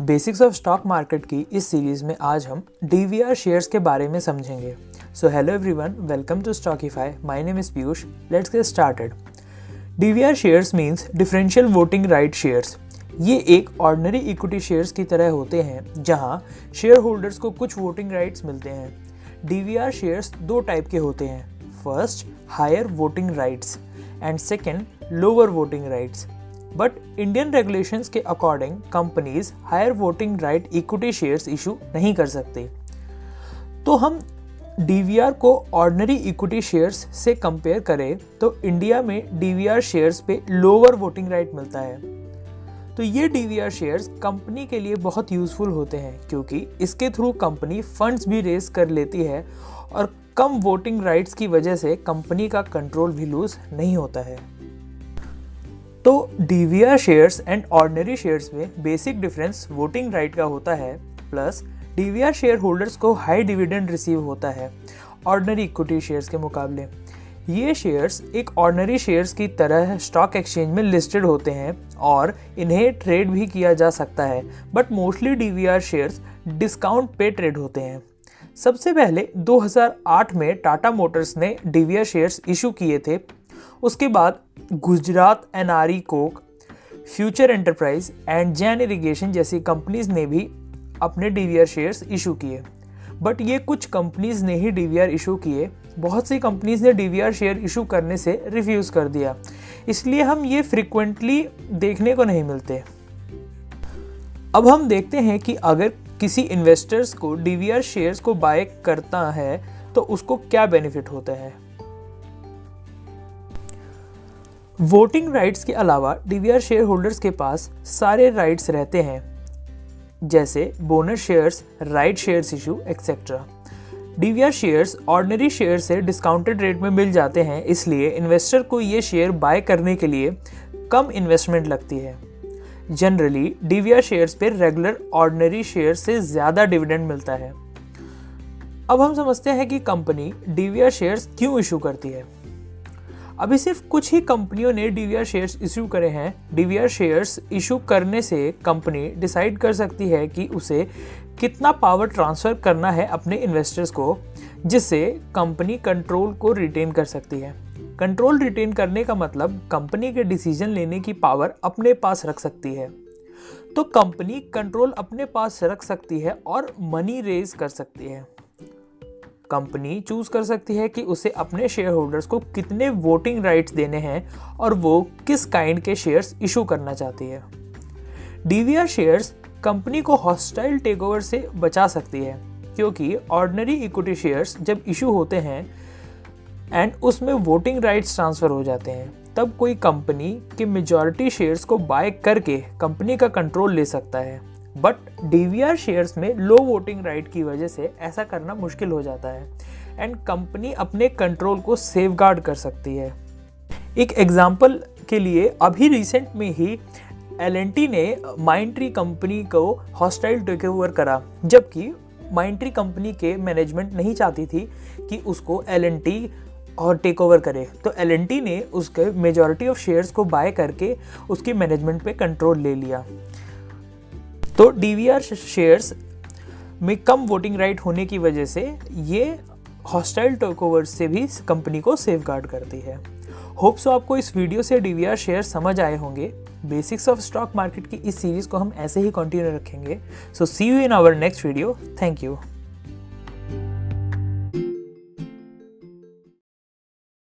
Basics of stock market की इस series में आज हम डीवीआर शेयर्स के बारे में समझेंगे। So hello everyone, welcome to Stockify. My name is Piyush. Let's get started. DVR shares means differential voting right shares. ये एक ऑर्डिनरी इक्विटी शेयर्स की तरह होते हैं जहां शेयर होल्डर्स को कुछ वोटिंग राइट्स मिलते हैं। डीवीआर शेयर्स दो टाइप के होते हैं, first higher voting rights and second lower voting rights. But Indian regulations के according companies higher voting right equity shares issue नहीं कर सकते। तो हम डीवीआर को ऑर्डिनरी इक्विटी शेयर्स से कंपेयर करें तो इंडिया में डीवीआर शेयर्स पे लोअर वोटिंग राइट मिलता है। तो ये डीवीआर शेयर्स कंपनी के लिए बहुत यूजफुल होते हैं क्योंकि इसके थ्रू कंपनी फंड्स भी रेज कर लेती है और कम वोटिंग राइट्स की वजह से कंपनी का कंट्रोल भी लूज नहीं होता है। तो DVR shares and ordinary shares में बेसिक डिफरेंस वोटिंग राइट का होता है, प्लस डीवीआर शेयर होल्डर्स को हाई डिविडेंड रिसीव होता है ऑर्डिनरी इक्विटी शेयर्स के मुकाबले। ये शेयर्स एक ऑर्डिनरी शेयर्स की तरह स्टॉक एक्सचेंज में लिस्टेड होते हैं और इन्हें ट्रेड भी किया जा सकता है, but mostly DVR shares discount पे ट्रेड होते हैं। सबसे पहले 2008 में टाटा मोटर्स ने डीवीआर शेयर्स इशू किए थे। उसके बाद Gujarat NRE Coke, future enterprise and Jain irrigation जैसी कंपनीज ने भी अपने डीवीआर शेयर्स इशू किए, बट ये कुछ कंपनीज ने ही डीवीआर इशू किए। बहुत सी कंपनीज ने डीवीआर शेयर इशू करने से रिफ्यूज़ कर दिया, इसलिए हम ये फ्रिक्वेंटली देखने को नहीं मिलते। अब हम देखते हैं कि अगर किसी इन्वेस्टर्स को डीवीआर शेयर्स को बाय करता है तो उसको क्या बेनिफिट होता है। वोटिंग राइट्स के अलावा डीवीआर शेयर होल्डर्स के पास सारे राइट्स रहते हैं, जैसे bonus shares, right shares issue etcetera. DVR shares ordinary share से डिस्काउंटेड रेट में मिल जाते हैं, इसलिए इन्वेस्टर को ये शेयर बाय करने के लिए कम इन्वेस्टमेंट लगती है। जनरली डीवीआर शेयर्स पे रेगुलर ऑर्डिनरी शेयर से ज़्यादा डिविडेंड मिलता है। अब हम समझते हैं कि कंपनी डीवीआर शेयर्स क्यों इशू करती है। अभी सिर्फ कुछ ही कंपनियों ने डीवीआर शेयर्स इशू करे हैं। डीवीआर शेयर्स इशू करने से कंपनी डिसाइड कर सकती है कि उसे कितना पावर ट्रांसफ़र करना है अपने इन्वेस्टर्स को, जिससे कंपनी कंट्रोल को रिटेन कर सकती है। कंट्रोल रिटेन करने का मतलब कंपनी के डिसीजन लेने की पावर अपने पास रख सकती है। तो कंपनी कंट्रोल अपने पास रख सकती है और मनी रेज कर सकती है। कंपनी चूज कर सकती है कि उसे अपने शेयर होल्डर्स को कितने वोटिंग राइट्स देने हैं और वो किस काइंड के शेयर्स इशू करना चाहती है। डीवीआर शेयर्स कंपनी को हॉस्टाइल टेकओवर से बचा सकती है क्योंकि ऑर्डिनरी इक्विटी शेयर्स जब इशू होते हैं एंड उसमें वोटिंग राइट्स ट्रांसफ़र हो जाते हैं, तब कोई कंपनी के मेजॉरिटी शेयर्स को बाय करके कंपनी का कंट्रोल ले सकता है। बट डीवीआर शेयर्स में लो वोटिंग राइट की वजह से ऐसा करना मुश्किल हो जाता है एंड कंपनी अपने कंट्रोल को सेफगार्ड कर सकती है। एक एग्जांपल के लिए अभी रिसेंट में ही एल&टी ने माइंडट्री कंपनी को हॉस्टाइल टेकओवर करा, जबकि माइंडट्री कंपनी के मैनेजमेंट नहीं चाहती थी कि उसको एल&टी और टेक ओवर करे। तो एल&टी ने उसके मेजॉरिटी ऑफ शेयर्स को बाय करके उसकी मैनेजमेंट पे कंट्रोल ले लिया। तो डीवीआर शेयर्स में कम वोटिंग राइट होने की वजह से ये हॉस्टाइल टेकओवर से भी कंपनी को सेफगार्ड करती है। होप सो आपको इस वीडियो से डीवीआर शेयर समझ आए होंगे। बेसिक्स ऑफ स्टॉक मार्केट की इस सीरीज़ को हम ऐसे ही कंटिन्यू रखेंगे। So see you in our next video. Thank you.